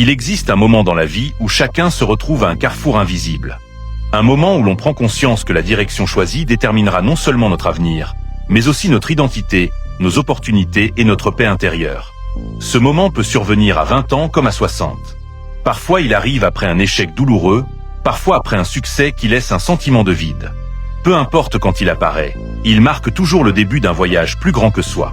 Il existe un moment dans la vie où chacun se retrouve à un carrefour invisible. Un moment où l'on prend conscience que la direction choisie déterminera non seulement notre avenir, mais aussi notre identité, nos opportunités et notre paix intérieure. Ce moment peut survenir à 20 ans comme à 60. Parfois il arrive après un échec douloureux, parfois après un succès qui laisse un sentiment de vide. Peu importe quand il apparaît, il marque toujours le début d'un voyage plus grand que soi.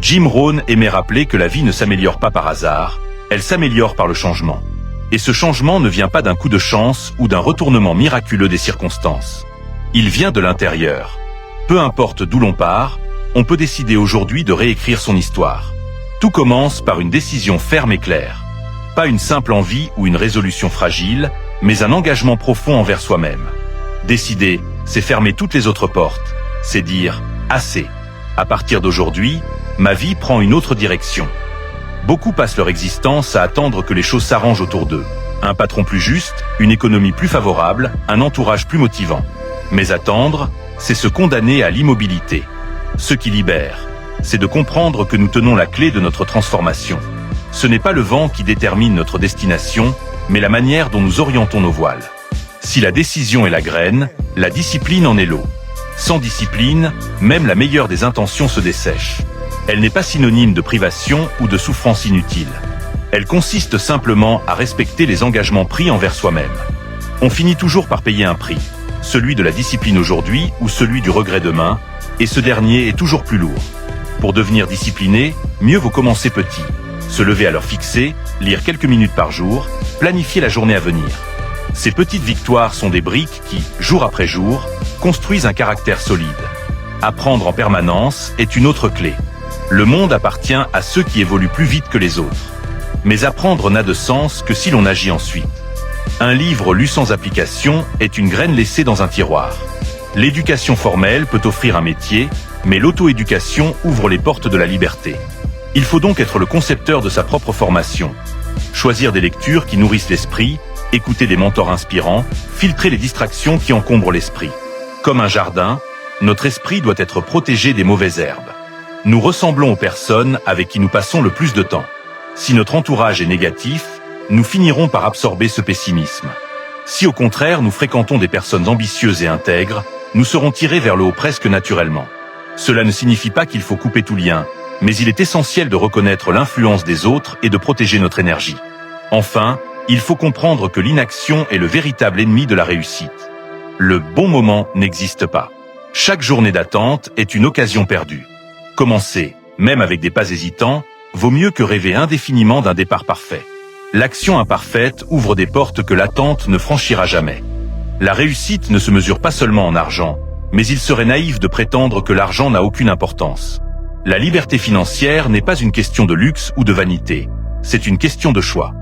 Jim Rohn aimait rappeler que la vie ne s'améliore pas par hasard, elle s'améliore par le changement. Et ce changement ne vient pas d'un coup de chance ou d'un retournement miraculeux des circonstances. Il vient de l'intérieur. Peu importe d'où l'on part, on peut décider aujourd'hui de réécrire son histoire. Tout commence par une décision ferme et claire. Pas une simple envie ou une résolution fragile, mais un engagement profond envers soi-même. Décider, c'est fermer toutes les autres portes. C'est dire « assez ». À partir d'aujourd'hui, ma vie prend une autre direction. Beaucoup passent leur existence à attendre que les choses s'arrangent autour d'eux. Un patron plus juste, une économie plus favorable, un entourage plus motivant. Mais attendre, c'est se condamner à l'immobilité. Ce qui libère, c'est de comprendre que nous tenons la clé de notre transformation. Ce n'est pas le vent qui détermine notre destination, mais la manière dont nous orientons nos voiles. Si la décision est la graine, la discipline en est l'eau. Sans discipline, même la meilleure des intentions se dessèche. Elle n'est pas synonyme de privation ou de souffrance inutile. Elle consiste simplement à respecter les engagements pris envers soi-même. On finit toujours par payer un prix, celui de la discipline aujourd'hui ou celui du regret demain, et ce dernier est toujours plus lourd. Pour devenir discipliné, mieux vaut commencer petit. Se lever à l'heure fixée, lire quelques minutes par jour, planifier la journée à venir. Ces petites victoires sont des briques qui, jour après jour, construisent un caractère solide. Apprendre en permanence est une autre clé. Le monde appartient à ceux qui évoluent plus vite que les autres. Mais apprendre n'a de sens que si l'on agit ensuite. Un livre lu sans application est une graine laissée dans un tiroir. L'éducation formelle peut offrir un métier, mais l'auto-éducation ouvre les portes de la liberté. Il faut donc être le concepteur de sa propre formation. Choisir des lectures qui nourrissent l'esprit, écouter des mentors inspirants, filtrer les distractions qui encombrent l'esprit. Comme un jardin, notre esprit doit être protégé des mauvaises herbes. Nous ressemblons aux personnes avec qui nous passons le plus de temps. Si notre entourage est négatif, nous finirons par absorber ce pessimisme. Si au contraire nous fréquentons des personnes ambitieuses et intègres, nous serons tirés vers le haut presque naturellement. Cela ne signifie pas qu'il faut couper tout lien, mais il est essentiel de reconnaître l'influence des autres et de protéger notre énergie. Enfin, il faut comprendre que l'inaction est le véritable ennemi de la réussite. Le bon moment n'existe pas. Chaque journée d'attente est une occasion perdue. Commencer, même avec des pas hésitants, vaut mieux que rêver indéfiniment d'un départ parfait. L'action imparfaite ouvre des portes que l'attente ne franchira jamais. La réussite ne se mesure pas seulement en argent, mais il serait naïf de prétendre que l'argent n'a aucune importance. La liberté financière n'est pas une question de luxe ou de vanité, c'est une question de choix.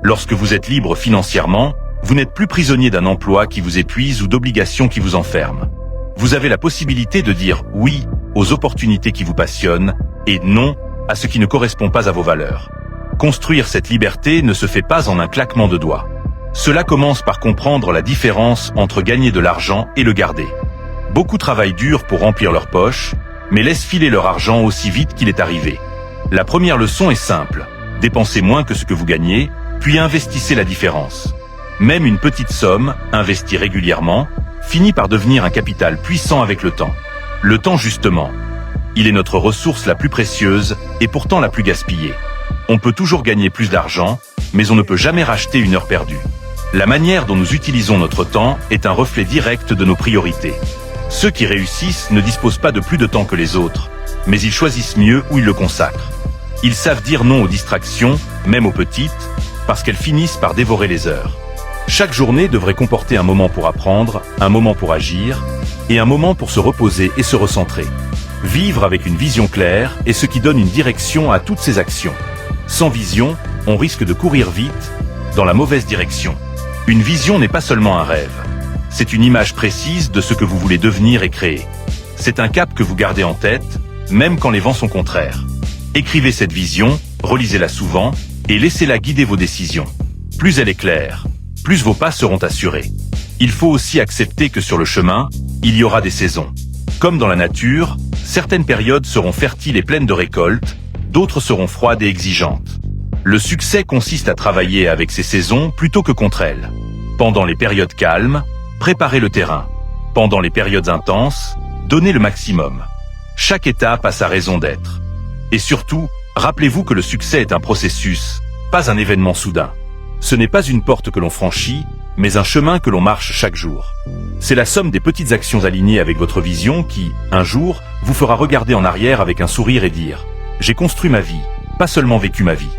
Lorsque vous êtes libre financièrement, vous n'êtes plus prisonnier d'un emploi qui vous épuise ou d'obligations qui vous enferment. Vous avez la possibilité de dire oui aux opportunités qui vous passionnent et non à ce qui ne correspond pas à vos valeurs. Construire cette liberté ne se fait pas en un claquement de doigts. Cela commence par comprendre la différence entre gagner de l'argent et le garder. Beaucoup travaillent dur pour remplir leurs poches, mais laissent filer leur argent aussi vite qu'il est arrivé. La première leçon est simple. Dépensez moins que ce que vous gagnez, puis investissez la différence. Même une petite somme, investie régulièrement, finit par devenir un capital puissant avec le temps. Le temps justement. Il est notre ressource la plus précieuse et pourtant la plus gaspillée. On peut toujours gagner plus d'argent, mais on ne peut jamais racheter une heure perdue. La manière dont nous utilisons notre temps est un reflet direct de nos priorités. Ceux qui réussissent ne disposent pas de plus de temps que les autres, mais ils choisissent mieux où ils le consacrent. Ils savent dire non aux distractions, même aux petites, parce qu'elles finissent par dévorer les heures. Chaque journée devrait comporter un moment pour apprendre, un moment pour agir, et un moment pour se reposer et se recentrer. Vivre avec une vision claire est ce qui donne une direction à toutes ces actions. Sans vision, on risque de courir vite, dans la mauvaise direction. Une vision n'est pas seulement un rêve. C'est une image précise de ce que vous voulez devenir et créer. C'est un cap que vous gardez en tête, même quand les vents sont contraires. Écrivez cette vision, relisez-la souvent, et laissez-la guider vos décisions. Plus elle est claire, plus vos pas seront assurés. Il faut aussi accepter que sur le chemin, il y aura des saisons. Comme dans la nature, certaines périodes seront fertiles et pleines de récoltes, d'autres seront froides et exigeantes. Le succès consiste à travailler avec ses saisons plutôt que contre elles. Pendant les périodes calmes, préparez le terrain. Pendant les périodes intenses, donnez le maximum. Chaque étape a sa raison d'être. Et surtout, rappelez-vous que le succès est un processus, pas un événement soudain. Ce n'est pas une porte que l'on franchit, mais un chemin que l'on marche chaque jour. C'est la somme des petites actions alignées avec votre vision qui, un jour, vous fera regarder en arrière avec un sourire et dire « J'ai construit ma vie, pas seulement vécu ma vie ».